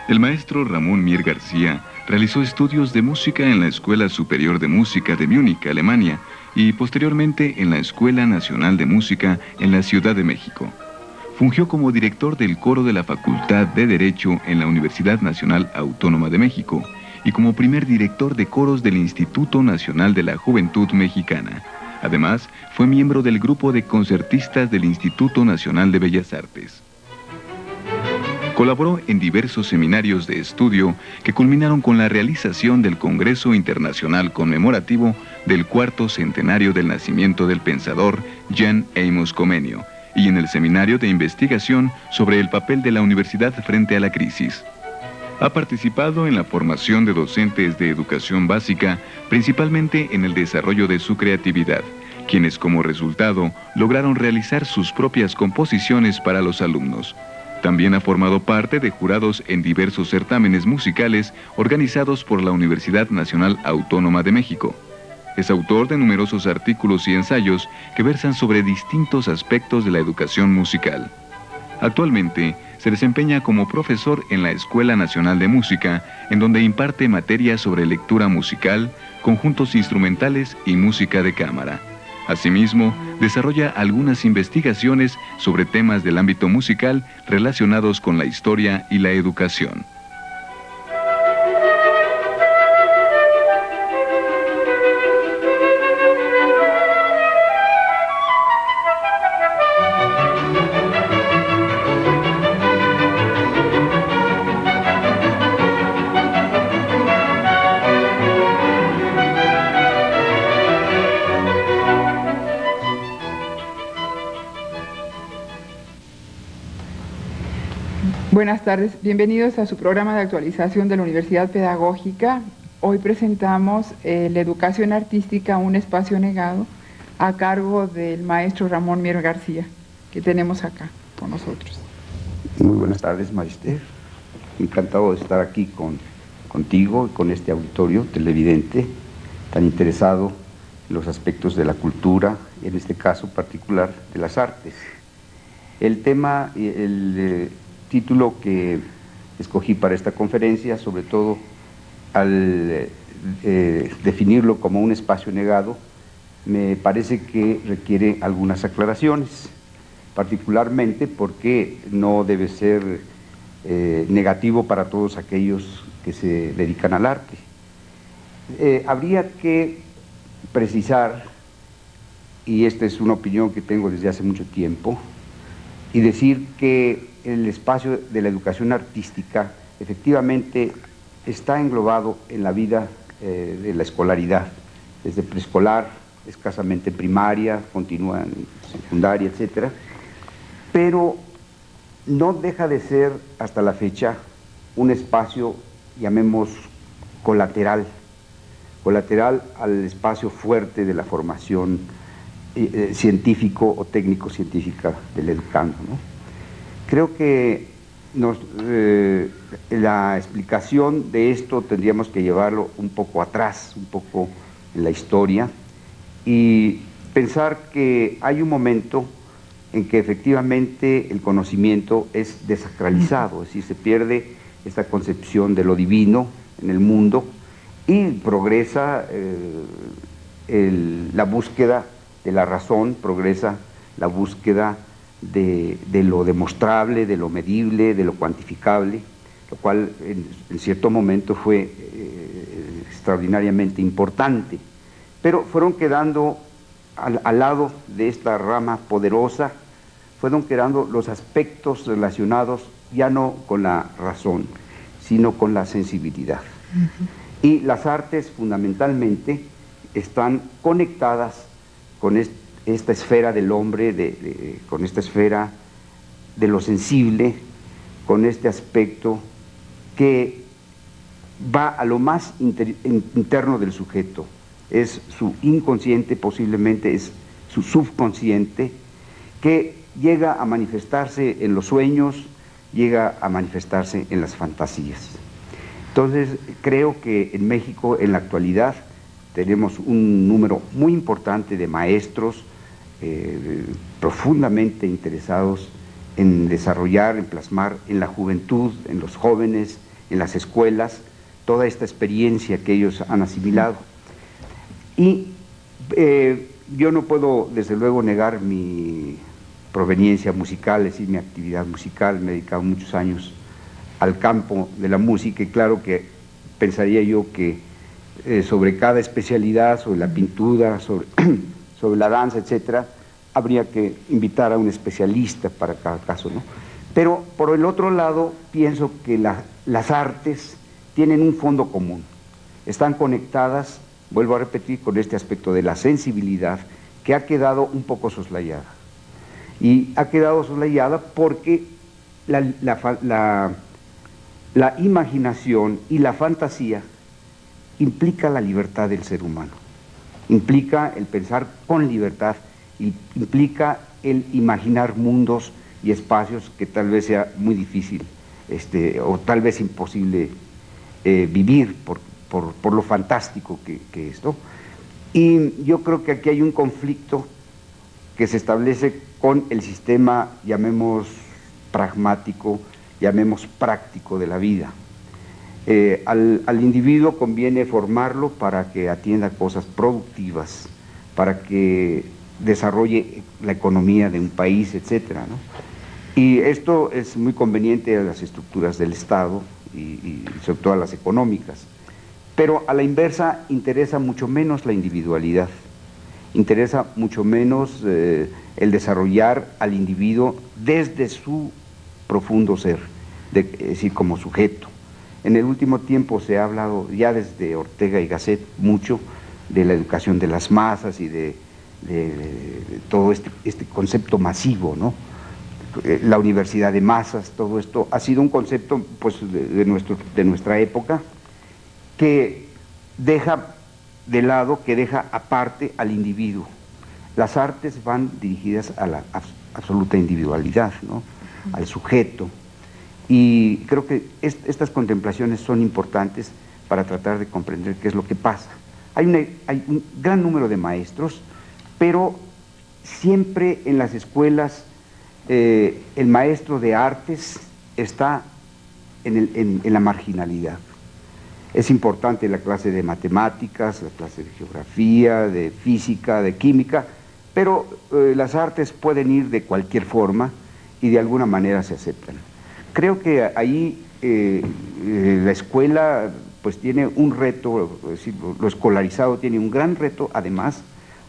El maestro Ramón Mier García realizó estudios de música en la Escuela Superior de Música de Múnich, Alemania, y posteriormente en la Escuela Nacional de Música en la Ciudad de México. Fungió como director del coro de la Facultad de Derecho en la Universidad Nacional Autónoma de México y como primer director de coros del Instituto Nacional de la Juventud Mexicana. Además, fue miembro del grupo de concertistas del Instituto Nacional de Bellas Artes. Colaboró en diversos seminarios de estudio que culminaron con la realización del Congreso Internacional Conmemorativo del cuarto centenario del nacimiento del pensador Jan Amos Komenio y en el Seminario de Investigación sobre el papel de la universidad frente a la crisis. Ha participado en la formación de docentes de educación básica, principalmente en el desarrollo de su creatividad, quienes como resultado lograron realizar sus propias composiciones para los alumnos. También ha formado parte de jurados en diversos certámenes musicales organizados por la Universidad Nacional Autónoma de México. Es autor de numerosos artículos y ensayos que versan sobre distintos aspectos de la educación musical. Actualmente se desempeña como profesor en la Escuela Nacional de Música, en donde imparte materias sobre lectura musical, conjuntos instrumentales y música de cámara. Asimismo, desarrolla algunas investigaciones sobre temas del ámbito musical relacionados con la historia y la educación. Buenas tardes, bienvenidos a su programa de actualización de la Universidad Pedagógica. Hoy presentamos la educación artística, un espacio negado, a cargo del maestro Ramón Mier García, que tenemos acá con nosotros. Muy buenas tardes, Magister. Encantado de estar aquí contigo y con este auditorio televidente tan interesado en los aspectos de la cultura, y en este caso particular de las artes. El tema, el título que escogí para esta conferencia, sobre todo al definirlo como un espacio negado, me parece que requiere algunas aclaraciones, particularmente porque no debe ser negativo para todos aquellos que se dedican al arte. Habría que precisar, y esta es una opinión que tengo desde hace mucho tiempo, y decir que el espacio de la educación artística efectivamente está englobado en la vida de la escolaridad, desde preescolar, escasamente primaria, continúa en secundaria, etcétera, pero no deja de ser hasta la fecha un espacio, llamemos, colateral al espacio fuerte de la formación científico o técnico-científica del educando, ¿no? Creo que la explicación de esto tendríamos que llevarlo un poco atrás, un poco en la historia, y pensar que hay un momento en que efectivamente el conocimiento es desacralizado, es decir, se pierde esta concepción de lo divino en el mundo y progresa la búsqueda de la razón, progresa la búsqueda de lo demostrable, de lo medible, de lo cuantificable, lo cual en cierto momento fue extraordinariamente importante, pero fueron quedando al lado de esta rama poderosa, fueron quedando los aspectos relacionados ya no con la razón, sino con la sensibilidad. Y las artes fundamentalmente están conectadas con esta esfera del hombre, con esta esfera de lo sensible, con este aspecto que va a lo más interno del sujeto, es su inconsciente, posiblemente es su subconsciente, que llega a manifestarse en los sueños, llega a manifestarse en las fantasías. Entonces, creo que en México, en la actualidad, tenemos un número muy importante de maestros profundamente interesados en desarrollar, en plasmar en la juventud, en los jóvenes, en las escuelas, toda esta experiencia que ellos han asimilado. Y yo no puedo, desde luego, negar mi proveniencia musical, es decir, mi actividad musical. Me he dedicado muchos años al campo de la música, y claro que pensaría yo que sobre cada especialidad, sobre la pintura, sobre la danza, etcétera, habría que invitar a un especialista para cada caso, ¿no? Pero por el otro lado, pienso que las artes tienen un fondo común, están conectadas, vuelvo a repetir, con este aspecto de la sensibilidad que ha quedado un poco soslayada. Y ha quedado soslayada porque la imaginación y la fantasía implica la libertad del ser humano, implica el pensar con libertad, y implica el imaginar mundos y espacios que tal vez sea muy difícil o tal vez imposible vivir por lo fantástico que es, ¿no? Y yo creo que aquí hay un conflicto que se establece con el sistema, llamemos pragmático, llamemos práctico de la vida. Al individuo conviene formarlo para que atienda cosas productivas, para que desarrolle la economía de un país, etcétera, ¿no? Y esto es muy conveniente a las estructuras del Estado y sobre todo a las económicas. Pero a la inversa interesa mucho menos la individualidad, interesa mucho menos el desarrollar al individuo desde su profundo ser, es decir, como sujeto. En el último tiempo se ha hablado, ya desde Ortega y Gasset, mucho de la educación de las masas y de todo este concepto masivo, ¿no? La universidad de masas, todo esto ha sido un concepto, pues, de nuestra época, que deja de lado, que deja aparte al individuo. Las artes van dirigidas a la absoluta individualidad, ¿no? Al sujeto, y creo que estas contemplaciones son importantes para tratar de comprender qué es lo que pasa. Hay un gran número de maestros, pero siempre en las escuelas el maestro de artes está en la marginalidad. Es importante la clase de matemáticas, la clase de geografía, de física, de química, pero las artes pueden ir de cualquier forma y de alguna manera se aceptan. Creo que ahí la escuela pues tiene un reto, es decir, lo escolarizado tiene un gran reto, además,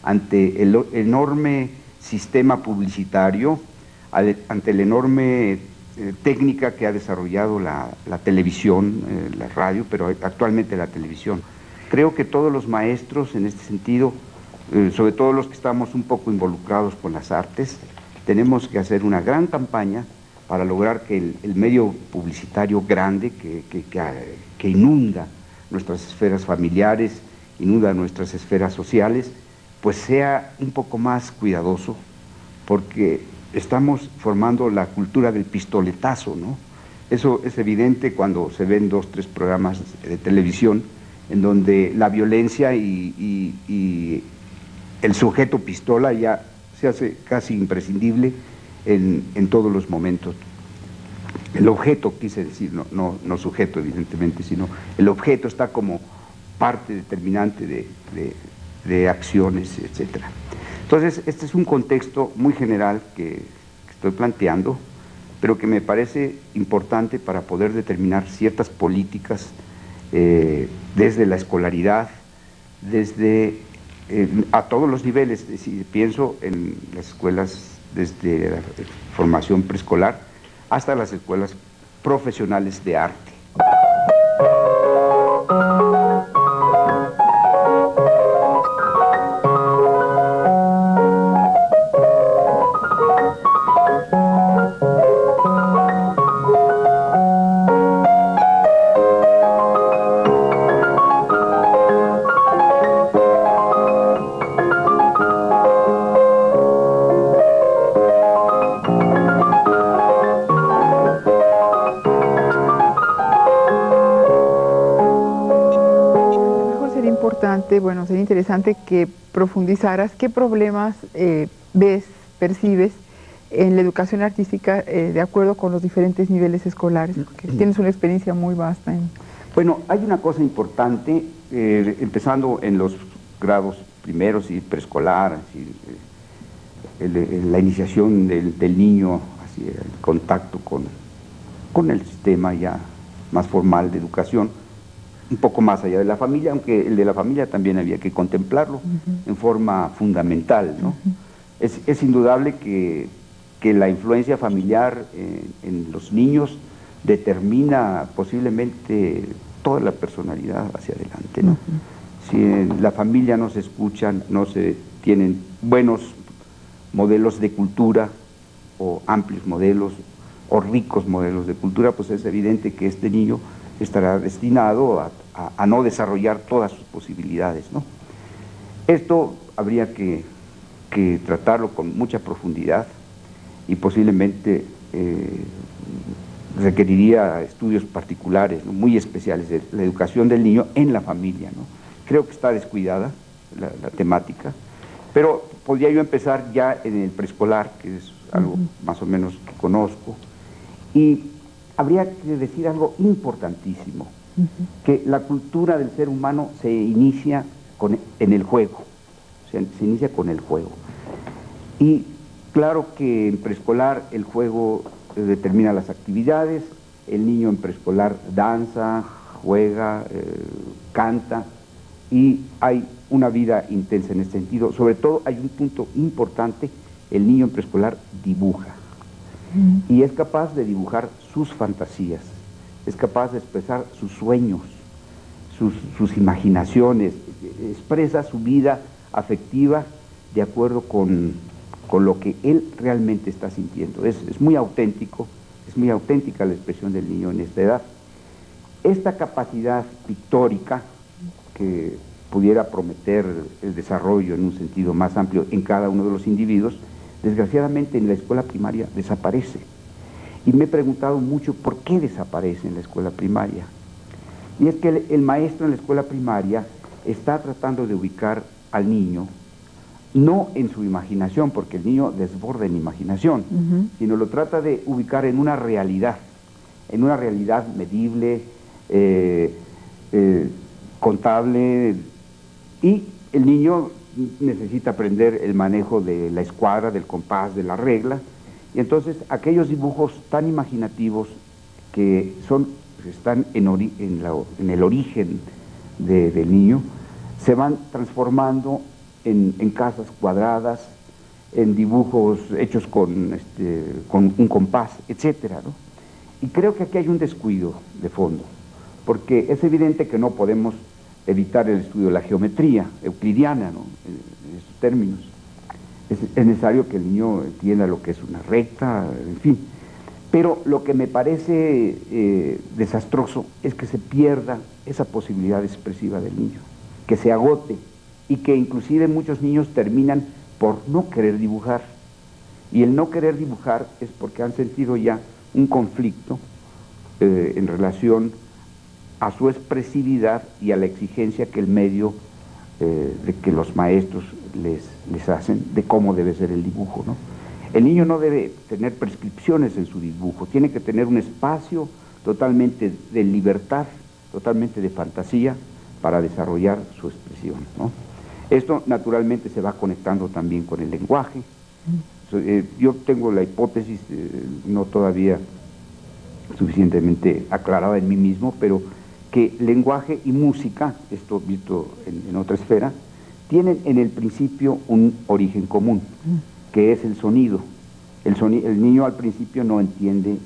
ante el enorme sistema publicitario, ante la enorme técnica que ha desarrollado la televisión, la radio, pero actualmente la televisión. Creo que todos los maestros en este sentido, sobre todo los que estamos un poco involucrados con las artes, tenemos que hacer una gran campaña para lograr que el medio publicitario grande que inunda nuestras esferas familiares, inunda nuestras esferas sociales, pues sea un poco más cuidadoso, porque estamos formando la cultura del pistoletazo, ¿no? Eso es evidente cuando se ven 2 o 3 programas de televisión en donde la violencia y el sujeto pistola ya se hace casi imprescindible en todos los momentos. El objeto, quise decir, no sujeto evidentemente, sino el objeto está como parte determinante de acciones, etcétera. Entonces, este es un contexto muy general que estoy planteando, pero que me parece importante para poder determinar ciertas políticas desde la escolaridad, desde a todos los niveles. Si pienso en las escuelas desde la formación preescolar hasta las escuelas profesionales de arte. Bueno, sería interesante que profundizaras qué problemas ves, percibes en la educación artística de acuerdo con los diferentes niveles escolares? Porque tienes una experiencia muy vasta. Bueno, hay una cosa importante, empezando en los grados primeros y preescolar, la iniciación del niño, así, el contacto con el sistema ya más formal de educación, un poco más allá de la familia, aunque el de la familia también había que contemplarlo en forma fundamental, ¿no? Es indudable que la influencia familiar en los niños determina posiblemente toda la personalidad hacia adelante, ¿no? Si en la familia no se escuchan, no se tienen buenos modelos de cultura o amplios modelos o ricos modelos de cultura, pues es evidente que este niño estará destinado a no desarrollar todas sus posibilidades, ¿no? Esto habría que tratarlo con mucha profundidad y posiblemente requeriría estudios particulares, ¿no?, muy especiales de la educación del niño en la familia, ¿no? Creo que está descuidada la temática, pero podría yo empezar ya en el preescolar, que es algo más o menos que conozco, y habría que decir algo importantísimo, que la cultura del ser humano se inicia en el juego, se inicia con el juego. Y claro que en preescolar el juego determina las actividades, el niño en preescolar danza, juega, canta, y hay una vida intensa en este sentido. Sobre todo hay un punto importante, el niño en preescolar dibuja, y es capaz de dibujar sus fantasías, es capaz de expresar sus sueños, sus imaginaciones, expresa su vida afectiva de acuerdo con lo que él realmente está sintiendo. Es muy auténtico, es muy auténtica la expresión del niño en esta edad. Esta capacidad pictórica que pudiera prometer el desarrollo en un sentido más amplio en cada uno de los individuos, desgraciadamente en la escuela primaria desaparece. Y me he preguntado mucho por qué desaparece en la escuela primaria. Y es que el maestro en la escuela primaria está tratando de ubicar al niño, no en su imaginación, porque el niño desborda en imaginación, sino lo trata de ubicar en una realidad medible, contable, y el niño necesita aprender el manejo de la escuadra, del compás, de la regla, y entonces aquellos dibujos tan imaginativos que están en el origen del niño, se van transformando en casas cuadradas, en dibujos hechos con un compás, etcétera, ¿no? Y creo que aquí hay un descuido de fondo, porque es evidente que no podemos evitar el estudio de la geometría euclidiana, ¿no?, en estos términos. Es necesario que el niño entienda lo que es una recta, en fin. Pero lo que me parece desastroso es que se pierda esa posibilidad expresiva del niño, que se agote, y que inclusive muchos niños terminan por no querer dibujar. Y el no querer dibujar es porque han sentido ya un conflicto en relación a su expresividad y a la exigencia que el medio de que los maestros les hacen de cómo debe ser el dibujo, ¿no? El niño no debe tener prescripciones en su dibujo, tiene que tener un espacio totalmente de libertad, totalmente de fantasía para desarrollar su expresión, ¿no? Esto naturalmente se va conectando también con el lenguaje. Yo tengo la hipótesis, no todavía suficientemente aclarada en mí mismo, pero que lenguaje y música, esto visto en otra esfera, tienen en el principio un origen común, que es el sonido. El niño al principio no entiende,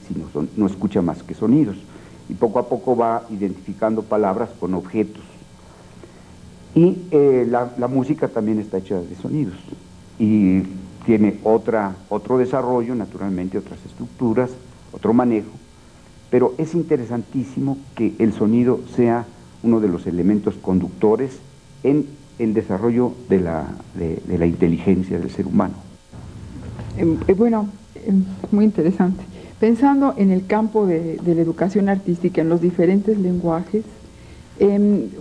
no escucha más que sonidos, y poco a poco va identificando palabras con objetos. Y la música también está hecha de sonidos, y tiene otro desarrollo, naturalmente, otras estructuras, otro manejo, pero es interesantísimo que el sonido sea uno de los elementos conductores en el desarrollo de la inteligencia del ser humano. Bueno, muy interesante. Pensando en el campo de la educación artística, en los diferentes lenguajes,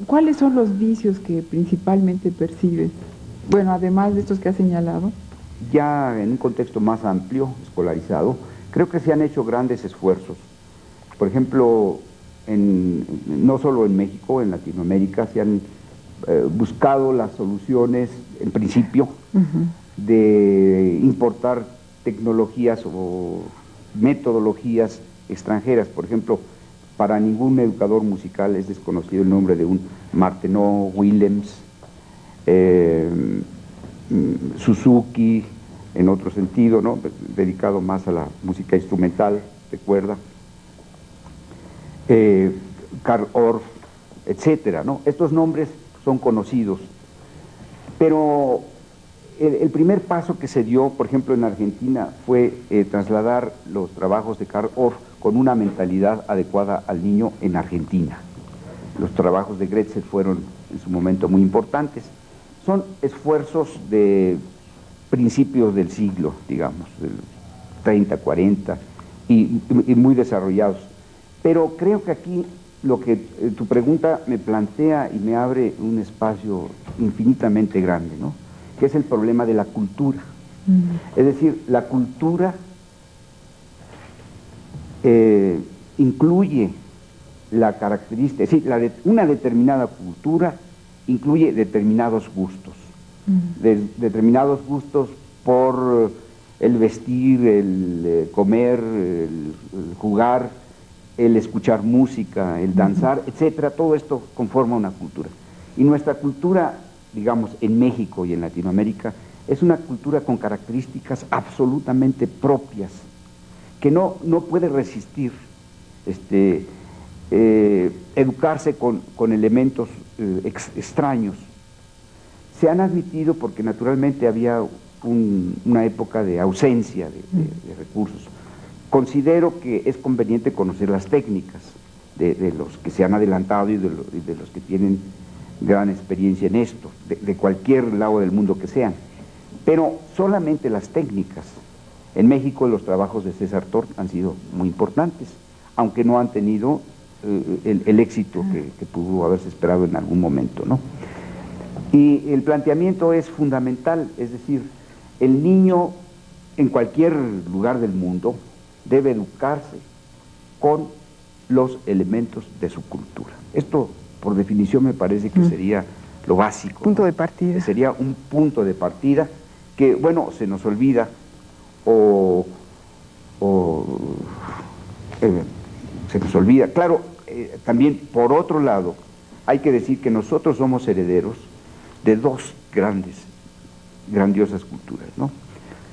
¿cuáles son los vicios que principalmente percibes? Bueno, además de estos que has señalado. ya en un contexto más amplio, escolarizado, creo que se han hecho grandes esfuerzos. Por ejemplo, no solo en México, en Latinoamérica, se han buscado las soluciones, en principio, de importar tecnologías o metodologías extranjeras. Por ejemplo, para ningún educador musical es desconocido el nombre de un Martenot, Willems, Suzuki, en otro sentido, ¿no?, dedicado más a la música instrumental, de cuerda, Carl Orff, etcétera, ¿no? Estos nombres son conocidos, pero el primer paso que se dio, por ejemplo, en Argentina, fue trasladar los trabajos de Carl Orff con una mentalidad adecuada al niño en Argentina. Los trabajos de Gretzel fueron en su momento muy importantes. Son esfuerzos de principios del siglo, digamos, del 30, 40, y muy desarrollados. Pero creo que aquí lo que tu pregunta me plantea y me abre un espacio infinitamente grande, ¿no?, que es el problema de la cultura. Es decir, la cultura incluye la característica, es decir, una determinada cultura incluye determinados gustos, determinados gustos por el vestir, el comer, el jugar, el escuchar música, el danzar, etcétera. Todo esto conforma una cultura. Y nuestra cultura, digamos, en México y en Latinoamérica, es una cultura con características absolutamente propias, que no puede resistir educarse con elementos extraños. Se han admitido porque naturalmente había una época de ausencia de recursos. Considero que es conveniente conocer las técnicas de los que se han adelantado y de los que tienen gran experiencia en esto, de cualquier lado del mundo que sean, pero solamente las técnicas. En México los trabajos de César Tort han sido muy importantes, aunque no han tenido el éxito que pudo haberse esperado en algún momento, ¿no? Y el planteamiento es fundamental, es decir, el niño en cualquier lugar del mundo debe educarse con los elementos de su cultura. Esto, por definición, me parece que sería lo básico. Punto de partida. Sería un punto de partida que, bueno, se nos olvida se nos olvida. Claro, también, por otro lado, hay que decir que nosotros somos herederos de dos grandiosas culturas, ¿no?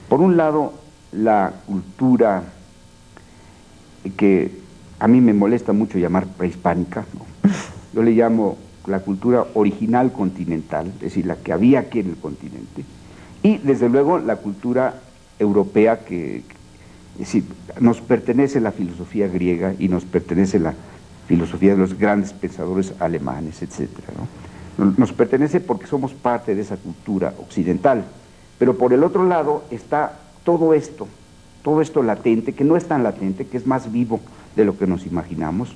Por un lado, la cultura que a mí me molesta mucho llamar prehispánica, ¿no? Yo le llamo la cultura original continental, es decir, la que había aquí en el continente, y desde luego la cultura europea es decir, nos pertenece la filosofía griega y nos pertenece la filosofía de los grandes pensadores alemanes, etcétera, ¿no? Nos pertenece porque somos parte de esa cultura occidental, pero por el otro lado está todo esto latente, que no es tan latente, que es más vivo de lo que nos imaginamos.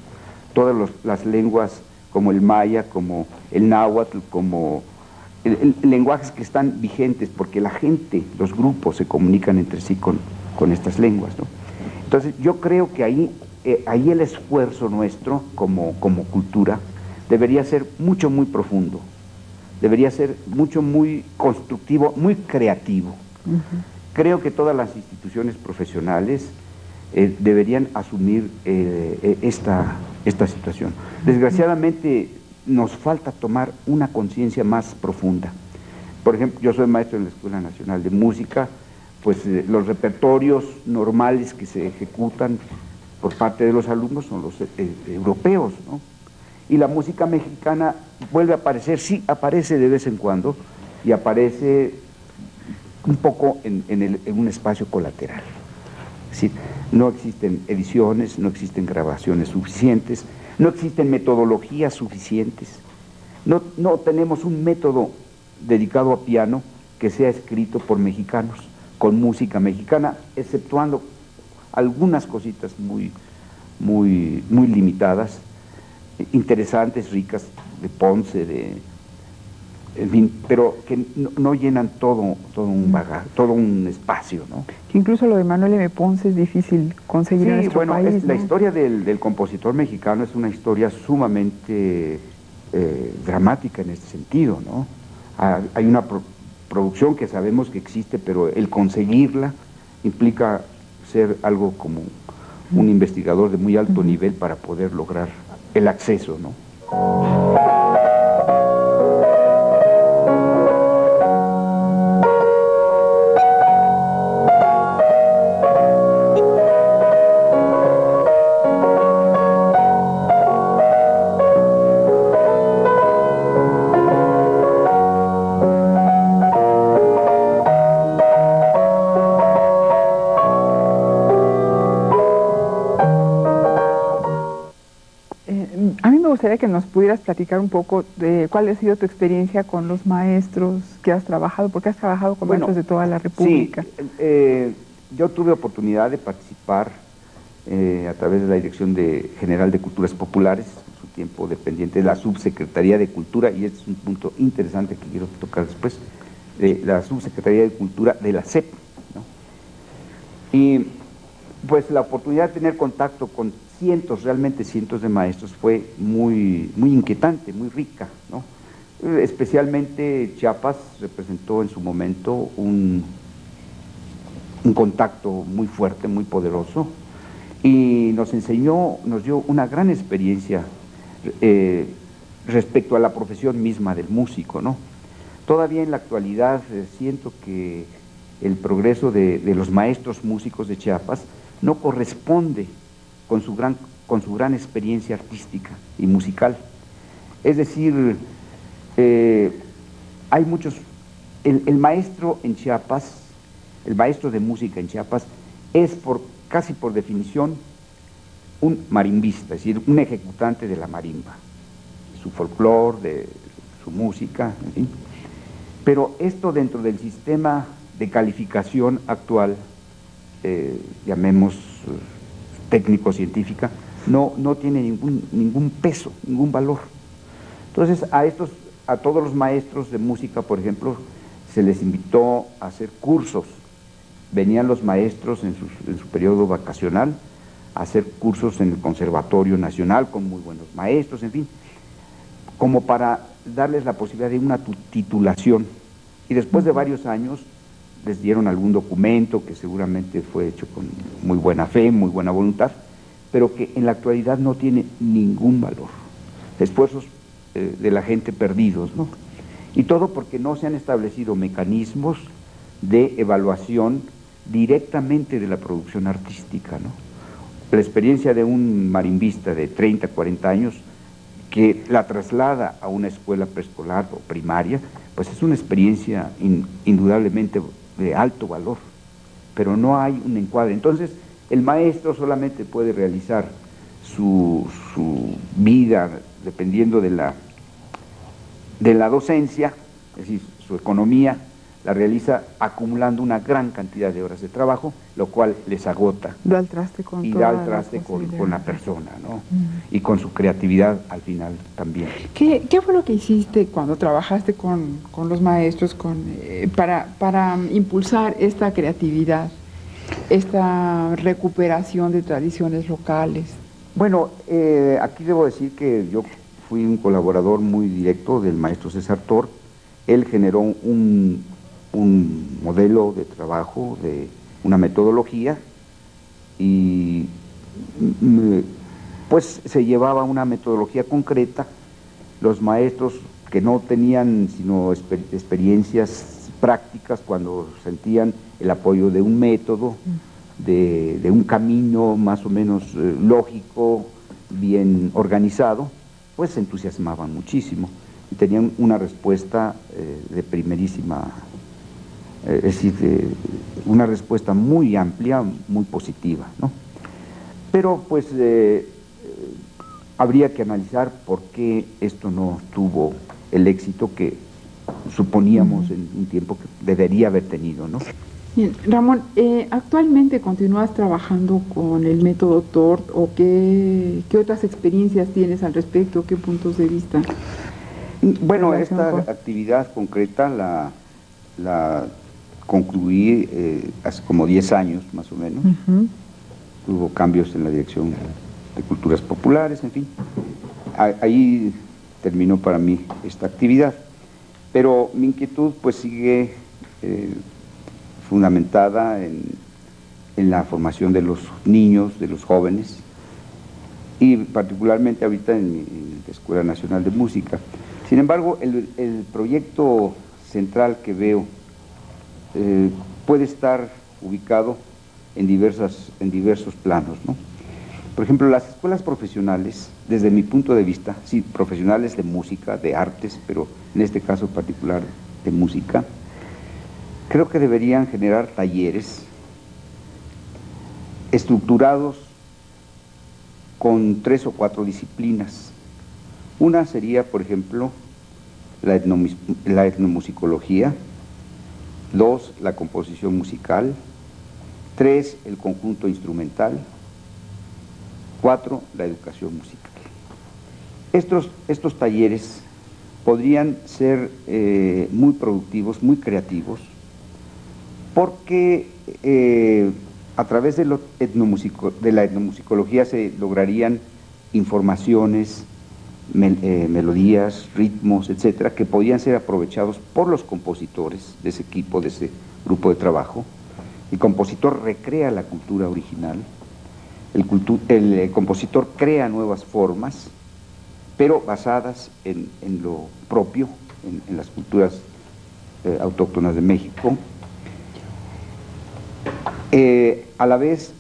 Todas las lenguas como el maya, como el náhuatl, como lenguajes que están vigentes porque la gente, los grupos se comunican entre sí con estas lenguas, ¿no? Entonces yo creo que ahí el esfuerzo nuestro como cultura debería ser muy profundo, debería ser muy constructivo, muy creativo. Creo que todas las instituciones profesionales deberían asumir esta situación. Desgraciadamente nos falta tomar una conciencia más profunda. Por ejemplo, yo soy maestro en la Escuela Nacional de Música, pues los repertorios normales que se ejecutan por parte de los alumnos son los europeos, ¿no? Y la música mexicana vuelve a aparecer, sí, aparece de vez en cuando, y aparece un poco en un espacio colateral. Es decir, no existen ediciones, no existen grabaciones suficientes, no existen metodologías suficientes, no tenemos un método dedicado a piano que sea escrito por mexicanos, con música mexicana, exceptuando algunas cositas muy limitadas, interesantes, ricas, de Ponce, en fin, pero que no llenan todo un bagaje, todo un espacio, ¿no? Que incluso lo de Manuel M. Ponce es difícil conseguir en nuestro país, ¿no? La historia del compositor mexicano es una historia sumamente dramática en este sentido, ¿no? Hay una producción que sabemos que existe, pero el conseguirla implica ser algo como un investigador de muy alto nivel para poder lograr el acceso, ¿no? A mí me gustaría que nos pudieras platicar un poco de cuál ha sido tu experiencia con los maestros que has trabajado, porque has trabajado con maestros de toda la República. Sí, yo tuve oportunidad de participar a través de la Dirección General de Culturas Populares, en su tiempo dependiente de la Subsecretaría de Cultura, y este es un punto interesante que quiero tocar después, de la Subsecretaría de Cultura de la SEP, ¿no? Y pues la oportunidad de tener contacto con realmente cientos de maestros fue muy inquietante, muy rica, ¿no? Especialmente Chiapas representó en su momento un contacto muy fuerte, muy poderoso, y nos dio una gran experiencia respecto a la profesión misma del músico, ¿no? Todavía en la actualidad siento que el progreso de los maestros músicos de Chiapas no corresponde con su gran experiencia artística y musical. Es decir, hay muchos, el maestro en Chiapas, el maestro de música en Chiapas, es casi por definición un marimbista, es decir, un ejecutante de la marimba, de su folclore, de su música, en fin. Pero esto dentro del sistema de calificación actual, llamemos técnico-científica, no tiene ningún peso, ningún valor. Entonces a todos los maestros de música, por ejemplo, se les invitó a hacer cursos. Venían los maestros en su periodo vacacional a hacer cursos en el Conservatorio Nacional con muy buenos maestros, en fin, como para darles la posibilidad de una titulación. Y después de varios años les dieron algún documento que seguramente fue hecho con muy buena fe, muy buena voluntad, pero que en la actualidad no tiene ningún valor. Esfuerzos de la gente perdidos, ¿no? Y todo porque no se han establecido mecanismos de evaluación directamente de la producción artística, ¿no? La experiencia de un marimbista de 30, 40 años que la traslada a una escuela preescolar o primaria, pues es una experiencia indudablemente de alto valor, pero no hay un encuadre. Entonces, el maestro solamente puede realizar su vida, dependiendo de la docencia, es decir, su economía, la realiza acumulando una gran cantidad de horas de trabajo, lo cual les agota. Da al traste con la persona, ¿no? Y con su creatividad al final también. ¿Qué fue lo que hiciste cuando trabajaste con los maestros para impulsar esta creatividad, esta recuperación de tradiciones locales? Bueno, aquí debo decir que yo fui un colaborador muy directo del maestro César Tor. Él generó un modelo de trabajo, de una metodología, y pues se llevaba una metodología concreta. Los maestros que no tenían sino experiencias prácticas, cuando sentían el apoyo de un método, de un camino más o menos lógico, bien organizado, pues se entusiasmaban muchísimo y tenían una respuesta de primerísima, es decir, una respuesta muy amplia, muy positiva, ¿no? Pero pues habría que analizar por qué esto no tuvo el éxito que suponíamos en un tiempo que debería haber tenido, ¿no? Bien, Ramón, ¿actualmente continúas trabajando con el método TORT o qué otras experiencias tienes al respecto, qué puntos de vista? Bueno, esta actividad concreta la concluí hace como 10 años, más o menos. Hubo cambios en la dirección de culturas populares, en fin. Ahí terminó para mí esta actividad. Pero mi inquietud pues sigue fundamentada en la formación de los niños, de los jóvenes, y particularmente ahorita en la Escuela Nacional de Música. Sin embargo, el proyecto central que veo puede estar ubicado en diversos planos, ¿no? Por ejemplo, las escuelas profesionales, desde mi punto de vista, sí, profesionales de música, de artes, pero en este caso particular de música, creo que deberían generar talleres estructurados con 3 o 4 disciplinas. Una sería, por ejemplo, la etnomusicología, 2, la composición musical, 3, el conjunto instrumental, 4, la educación musical. Estos talleres podrían ser muy productivos, muy creativos, porque a través de la etnomusicología se lograrían informaciones, melodías, ritmos, etcétera, que podían ser aprovechados por los compositores de ese equipo, de ese grupo de trabajo. El compositor recrea la cultura original, el compositor crea nuevas formas, pero basadas en lo propio, en las culturas autóctonas de México. A la vez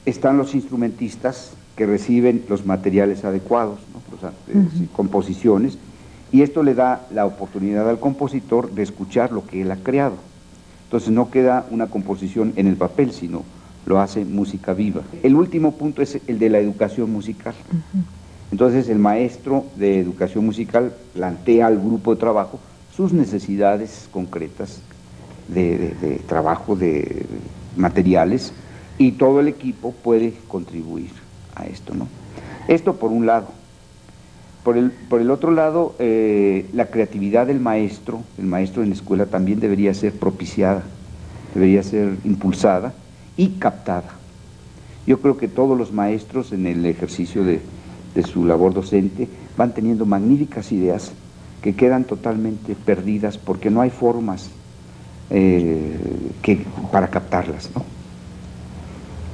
están los instrumentistas que reciben los materiales adecuados, ¿no? Composiciones, y esto le da la oportunidad al compositor de escuchar lo que él ha creado. Entonces no queda una composición en el papel, sino lo hace música viva. El último punto es el de la educación musical. Entonces el maestro de educación musical plantea al grupo de trabajo sus necesidades concretas de trabajo, de materiales, y todo el equipo puede contribuir a esto, ¿no? Esto por un lado. Por el otro lado, la creatividad del maestro en la escuela también debería ser propiciada, debería ser impulsada y captada. Yo creo que todos los maestros en el ejercicio de su labor docente van teniendo magníficas ideas que quedan totalmente perdidas porque no hay formas para captarlas, ¿no?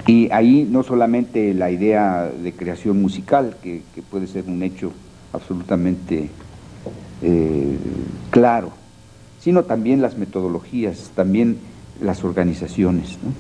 Y ahí no solamente la idea de creación musical, que puede ser un hecho absolutamente claro, sino también las metodologías, también las organizaciones, ¿no?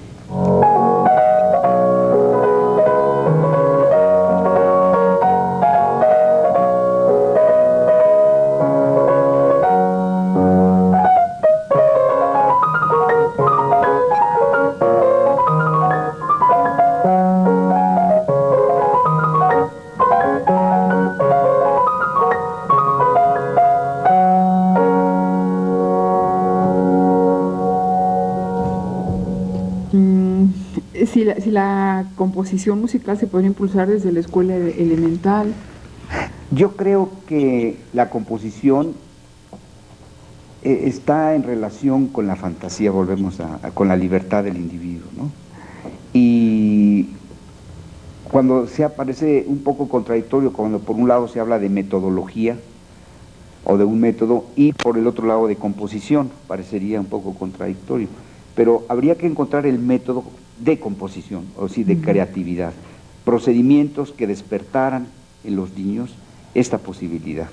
Si la composición musical se puede impulsar desde la escuela elemental. Yo creo que la composición está en relación con la fantasía, volvemos con la libertad del individuo, ¿no? Y cuando se parece un poco contradictorio, cuando por un lado se habla de metodología o de un método y por el otro lado de composición, parecería un poco contradictorio, pero habría que encontrar el método de composición, o sí, de creatividad, procedimientos que despertaran en los niños esta posibilidad.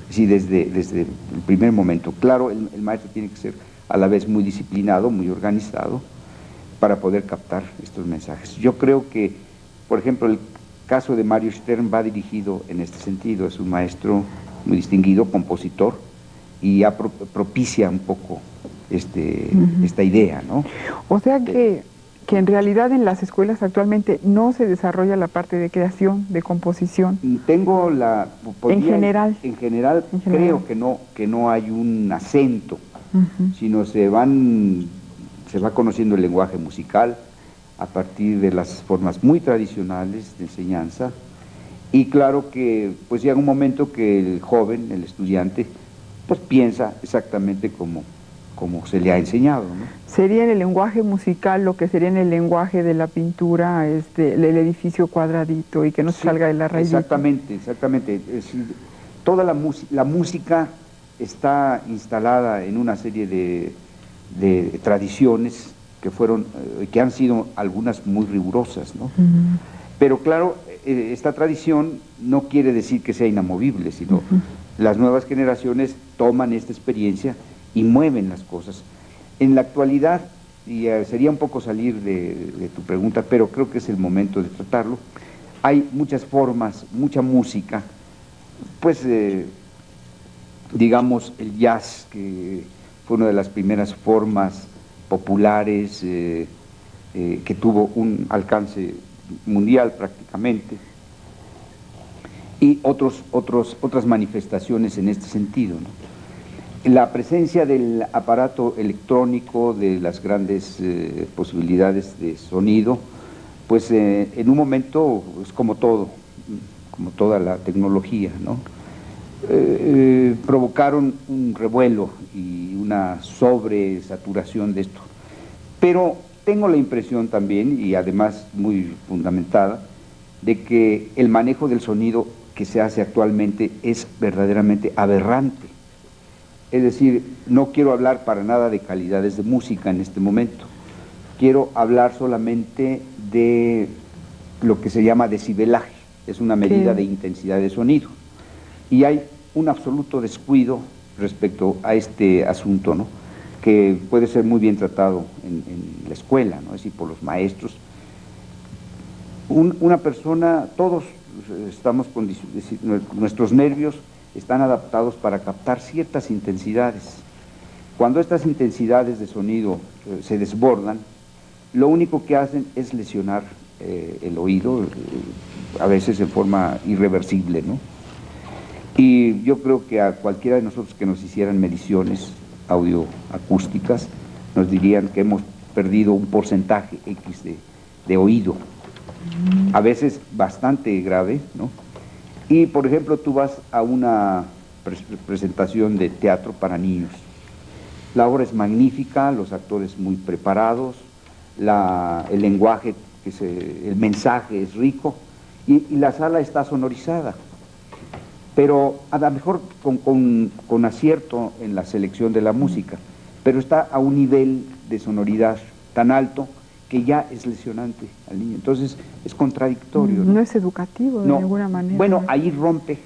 Sí, desde el primer momento. Claro, el maestro tiene que ser a la vez muy disciplinado, muy organizado, para poder captar estos mensajes. Yo creo que, por ejemplo, el caso de Mario Stern va dirigido en este sentido. Es un maestro muy distinguido, compositor, y propicia un poco esta idea, ¿no? O sea que en realidad en las escuelas actualmente no se desarrolla la parte de creación, de composición. Tengo en general. En general creo que no hay un acento, sino se va conociendo el lenguaje musical a partir de las formas muy tradicionales de enseñanza, Y claro que pues llega un momento que el joven, el estudiante, pues piensa exactamente como se le ha enseñado, ¿no? ¿Sería en el lenguaje musical lo que sería en el lenguaje de la pintura, el edificio cuadradito y que no se salga de la raíz? Exactamente, exactamente. Es decir, toda la música está instalada en una serie de tradiciones que han sido algunas muy rigurosas, ¿no? Pero claro, esta tradición no quiere decir que sea inamovible, sino las nuevas generaciones toman esta experiencia y mueven las cosas. En la actualidad, y sería un poco salir de tu pregunta, pero creo que es el momento de tratarlo, hay muchas formas, mucha música, pues digamos el jazz, que fue una de las primeras formas populares que tuvo un alcance mundial prácticamente, y otras manifestaciones en este sentido, ¿no? La presencia del aparato electrónico, de las grandes posibilidades de sonido, pues en un momento es como todo, como toda la tecnología, ¿no? Provocaron un revuelo y una sobresaturación de esto. Pero tengo la impresión también, y además muy fundamentada, de que el manejo del sonido que se hace actualmente es verdaderamente aberrante. Es decir, no quiero hablar para nada de calidades de música en este momento. Quiero hablar solamente de lo que se llama decibelaje. Es una medida de intensidad de sonido. Y hay un absoluto descuido respecto a este asunto, ¿no? Que puede ser muy bien tratado en la escuela, ¿no? Es decir, por los maestros. Una persona, todos estamos nuestros nervios están adaptados para captar ciertas intensidades. Cuando estas intensidades de sonido se desbordan, lo único que hacen es lesionar el oído, a veces en forma irreversible, ¿no? Y yo creo que a cualquiera de nosotros que nos hicieran mediciones audioacústicas, nos dirían que hemos perdido un porcentaje X de oído, a veces bastante grave, ¿no? Y, por ejemplo, tú vas a una presentación de teatro para niños. La obra es magnífica, los actores muy preparados, el lenguaje, el mensaje es rico, y la sala está sonorizada. Pero a lo mejor con acierto en la selección de la música, pero está a un nivel de sonoridad tan alto que ya es lesionante al niño. Entonces es contradictorio, ¿no? No es educativo de alguna manera. Bueno, ahí rompe,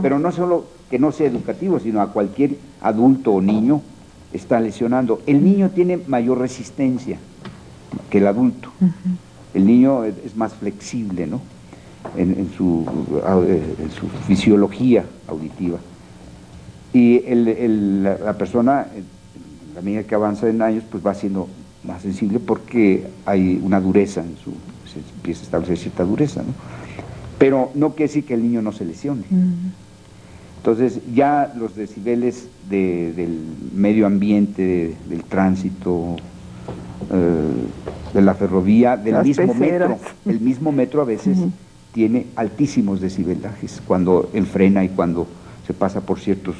pero no solo que no sea educativo, sino a cualquier adulto o niño está lesionando. El niño tiene mayor resistencia que el adulto. El niño es más flexible, ¿no? En su fisiología auditiva. Y la persona, a la medida que avanza en años, pues va siendo más sensible porque hay una dureza se empieza a establecer cierta dureza, ¿no? Pero no quiere decir que el niño no se lesione. Entonces ya los decibeles del medio ambiente, del tránsito, de la ferrovía, del mismo metro, el mismo metro a veces tiene altísimos decibelajes cuando enfrena y cuando se pasa por ciertos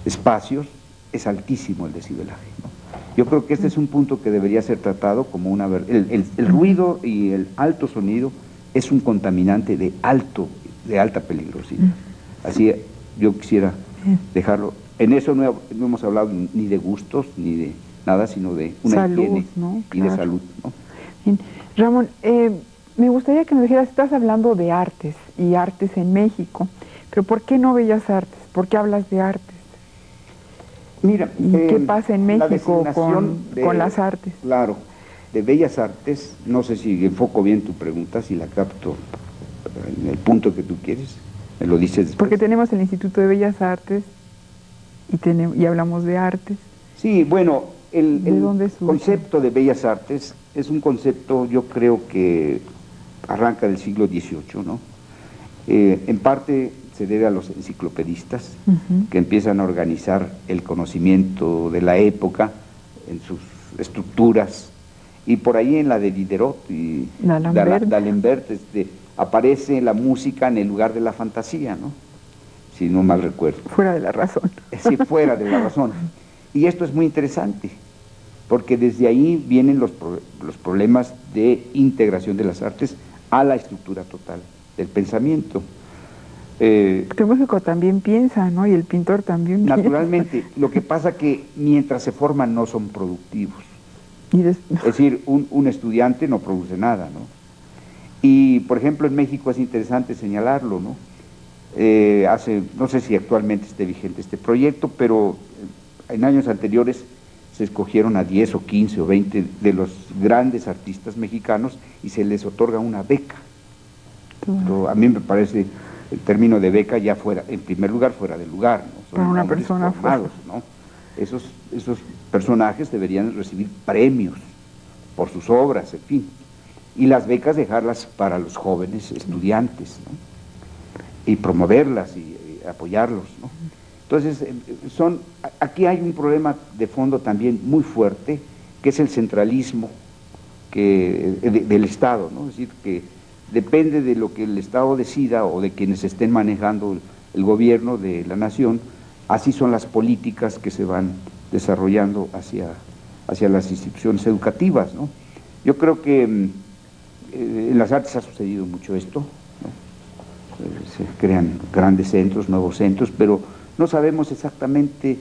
espacios, es altísimo el decibelaje, ¿no? Yo creo que este es un punto que debería ser tratado como el ruido y el alto sonido es un contaminante de alta peligrosidad. Así yo quisiera dejarlo. En eso no hemos hablado ni de gustos ni de nada, sino de una salud, higiene, ¿no? Y de salud, ¿no? Bien. Ramón, me gustaría que nos dijeras, estás hablando de artes y artes en México, pero ¿por qué no Bellas Artes? ¿Por qué hablas de artes? Mira, ¿y qué pasa en México con las artes? Claro, de Bellas Artes, no sé si enfoco bien tu pregunta, si la capto en el punto que tú quieres, me lo dices después. Porque tenemos el Instituto de Bellas Artes y hablamos de artes. Sí, bueno, el dónde surge? Concepto de Bellas Artes es un concepto, yo creo que arranca del siglo XVIII, ¿no? En parte se debe a los enciclopedistas que empiezan a organizar el conocimiento de la época en sus estructuras, y por ahí en la de Diderot y D'Alembert aparece la música en el lugar de la fantasía, ¿no? Si no mal recuerdo. Fuera de la razón. Sí, fuera de la razón. Y esto es muy interesante, porque desde ahí vienen los problemas de integración de las artes a la estructura total del pensamiento. El músico también piensa, ¿no? Y el pintor también naturalmente, lo que pasa que mientras se forman no son productivos. piensa. Es decir, un estudiante no produce nada, ¿no? Y, por ejemplo, en México es interesante señalarlo, ¿no? No sé si actualmente esté vigente este proyecto, pero en años anteriores se escogieron a 10 o 15 o 20 de los grandes artistas mexicanos y se les otorga una beca. Pero a mí me parece el término de beca ya fuera, en primer lugar, fuera de lugar, ¿no? Son para una hombres persona formados, ¿no? Esos personajes deberían recibir premios por sus obras, en fin. Y las becas dejarlas para los jóvenes estudiantes, ¿no? Y promoverlas y apoyarlos, ¿no? Entonces, aquí hay un problema de fondo también muy fuerte, que es el centralismo del Estado, ¿no? Es decir, que depende de lo que el Estado decida o de quienes estén manejando el gobierno de la nación, así son las políticas que se van desarrollando hacia las instituciones educativas, ¿no? Yo creo que en las artes ha sucedido mucho esto, ¿no? Se crean grandes centros, nuevos centros, pero no sabemos exactamente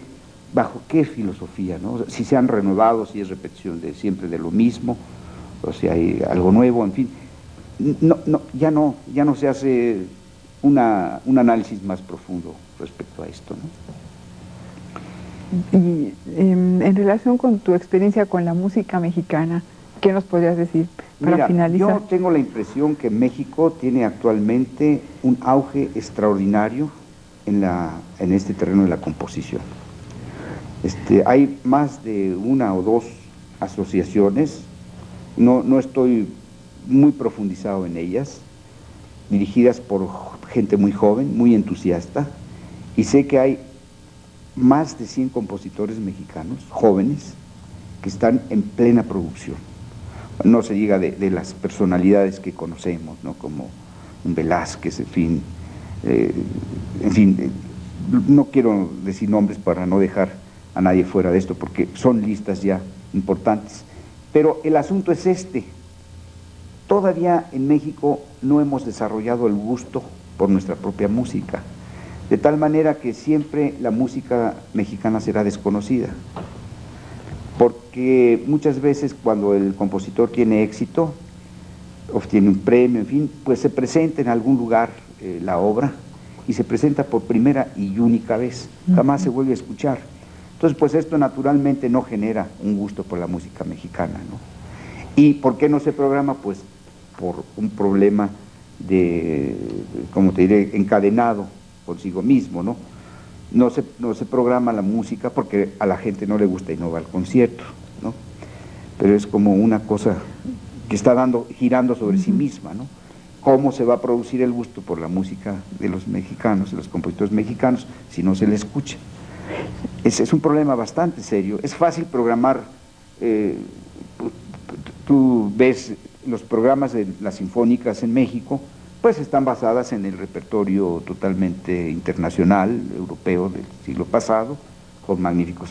bajo qué filosofía, ¿no? Si se han renovado, si es repetición siempre de lo mismo, o si hay algo nuevo, en fin. Ya no se hace un análisis más profundo respecto a esto, ¿No? Y en relación con tu experiencia con la música mexicana, ¿qué nos podrías decir para finalizar? Yo tengo la impresión que México tiene actualmente un auge extraordinario en este terreno de la composición. Hay más de una o dos asociaciones, no estoy muy profundizado en ellas, dirigidas por gente muy joven, muy entusiasta, y sé que hay más de 100 compositores mexicanos, jóvenes, que están en plena producción. No se diga de las personalidades que conocemos, ¿no? Como un Velázquez, en fin, no quiero decir nombres para no dejar a nadie fuera de esto, porque son listas ya importantes. Pero el asunto es todavía en México no hemos desarrollado el gusto por nuestra propia música, de tal manera que siempre la música mexicana será desconocida, porque muchas veces cuando el compositor tiene éxito, obtiene un premio, en fin, pues se presenta en algún lugar la obra y se presenta por primera y única vez, jamás se vuelve a escuchar. Entonces, pues esto naturalmente no genera un gusto por la música mexicana, ¿no? ¿Y por qué no se programa? Pues por un problema como te diré, encadenado consigo mismo, ¿no? No se programa la música porque a la gente no le gusta y no va al concierto, ¿no? Pero es como una cosa que está girando sobre sí misma, ¿no? ¿Cómo se va a producir el gusto por la música de los mexicanos, de los compositores mexicanos, si no se le escucha? Es un problema bastante serio. Es fácil programar, tú ves los programas de las sinfónicas en México, pues están basadas en el repertorio totalmente internacional, europeo del siglo pasado, con magníficos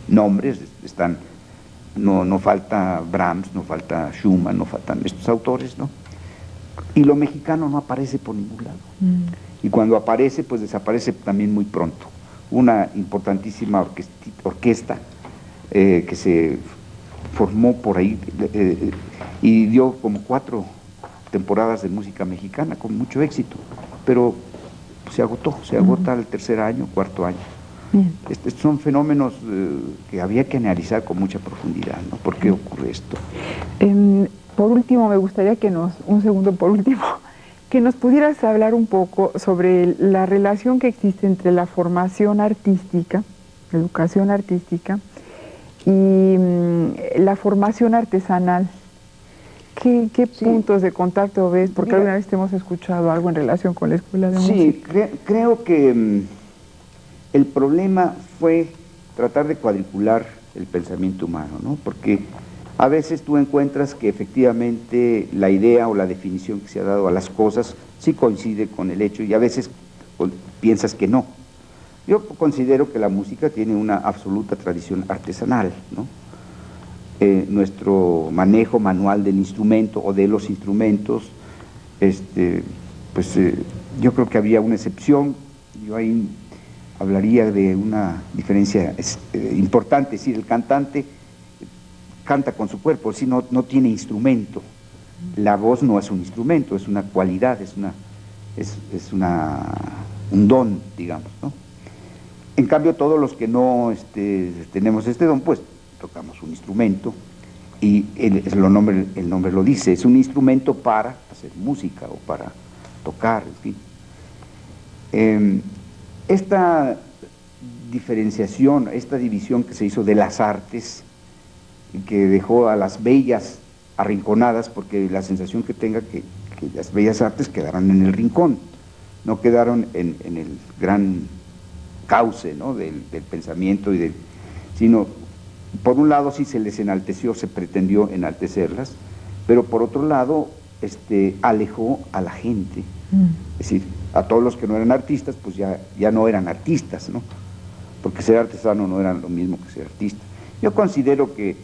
nombres, no falta Brahms, no falta Schumann, no faltan estos autores, ¿no? Y lo mexicano no aparece por ningún lado. Y cuando aparece, pues desaparece también muy pronto. Una importantísima orquesta que se formó por ahí y dio como 4 temporadas de música mexicana con mucho éxito, pero se agota el tercer año, cuarto año. Estos son fenómenos que había que analizar con mucha profundidad, ¿no? ¿Por qué ocurre esto? Por último, me gustaría que nos pudieras hablar un poco sobre la relación que existe entre la formación artística, la educación artística, y la formación artesanal. ¿Qué puntos de contacto ves? Porque alguna vez te hemos escuchado algo en relación con la escuela de música. Sí, creo que el problema fue tratar de cuadricular el pensamiento humano, ¿no? Porque A veces tú encuentras que efectivamente la idea o la definición que se ha dado a las cosas sí coincide con el hecho y a veces piensas que no. Yo considero que la música tiene una absoluta tradición artesanal, ¿no? Nuestro manejo manual del instrumento o de los instrumentos, yo creo que habría una excepción. Yo ahí hablaría de una diferencia importante, es decir, el cantante canta con su cuerpo, si no tiene instrumento. La voz no es un instrumento, es una cualidad, es un don, digamos, ¿no? En cambio, todos los que no tenemos este don, pues tocamos un instrumento y el nombre lo dice, es un instrumento para hacer música o para tocar, en fin. Esta diferenciación, esta división que se hizo de las artes, que dejó a las bellas arrinconadas, porque la sensación que tenga que las bellas artes quedaron en el rincón, no quedaron en el gran cauce, ¿no?, del pensamiento, sino por un lado sí se les enalteció, se pretendió enaltecerlas, pero por otro lado alejó a la gente, es decir, a todos los que no eran artistas, pues ya no eran artistas, ¿no?, porque ser artesano no era lo mismo que ser artista. Yo considero que,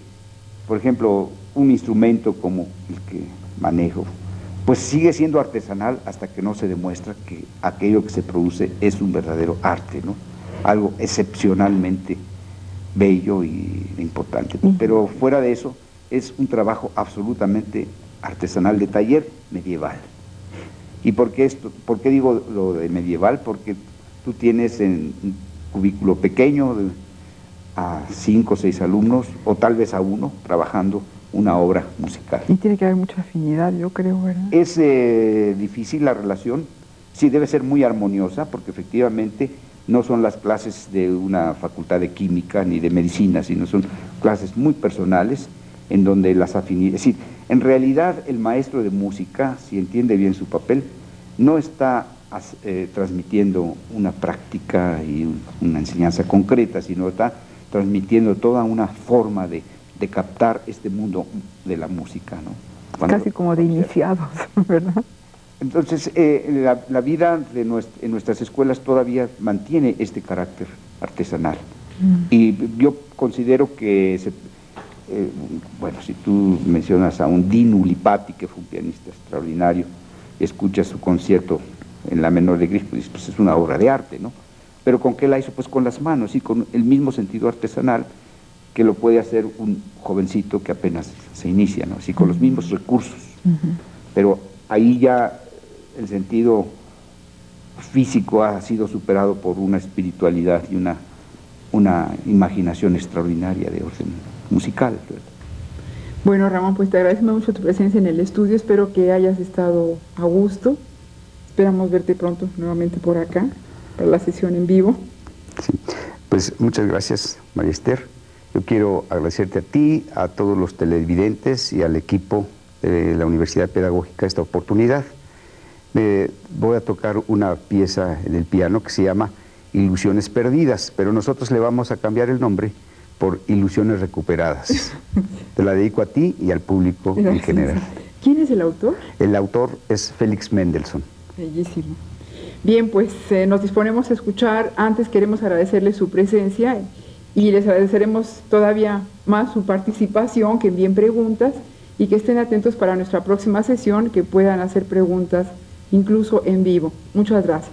por ejemplo, un instrumento como el que manejo, pues sigue siendo artesanal hasta que no se demuestra que aquello que se produce es un verdadero arte, ¿no?, algo excepcionalmente bello y importante. Pero fuera de eso, es un trabajo absolutamente artesanal, de taller medieval. ¿Y por qué digo lo de medieval? Porque tú tienes en un cubículo pequeño a 5 o 6 alumnos, o tal vez a 1, trabajando una obra musical. Y tiene que haber mucha afinidad, yo creo, ¿verdad? Es difícil la relación, sí debe ser muy armoniosa, porque efectivamente no son las clases de una facultad de química ni de medicina, sino son clases muy personales, en donde las afinidades, es decir, en realidad el maestro de música, si entiende bien su papel, no está transmitiendo una práctica y una enseñanza concreta, sino está transmitiendo toda una forma de captar este mundo de la música, ¿no? Casi como de iniciados, ¿verdad? Entonces, la vida en nuestras escuelas todavía mantiene este carácter artesanal. Y yo considero que, si tú mencionas a un Dinu Lipati, que fue un pianista extraordinario, escuchas su concierto en la menor de Gris, pues es una obra de arte, ¿no? Pero ¿con qué la hizo? Pues con las manos y con el mismo sentido artesanal que lo puede hacer un jovencito que apenas se inicia, ¿no? Así con los mismos recursos. Pero ahí ya el sentido físico ha sido superado por una espiritualidad y una imaginación extraordinaria de orden musical, ¿verdad? Bueno, Ramón, pues te agradecemos mucho tu presencia en el estudio, espero que hayas estado a gusto, esperamos verte pronto nuevamente por acá, para la sesión en vivo. Sí, pues muchas gracias, María Esther. Yo quiero agradecerte a ti, a todos los televidentes y al equipo de la Universidad Pedagógica esta oportunidad. Voy a tocar una pieza en el piano que se llama Ilusiones Perdidas, pero nosotros le vamos a cambiar el nombre por Ilusiones Recuperadas. Te la dedico a ti y al público en general. ¿Quién es el autor? El autor es Félix Mendelssohn. Bellísimo. Bien, pues nos disponemos a escuchar. Antes queremos agradecerles su presencia y les agradeceremos todavía más su participación, que envíen preguntas y que estén atentos para nuestra próxima sesión, que puedan hacer preguntas incluso en vivo. Muchas gracias.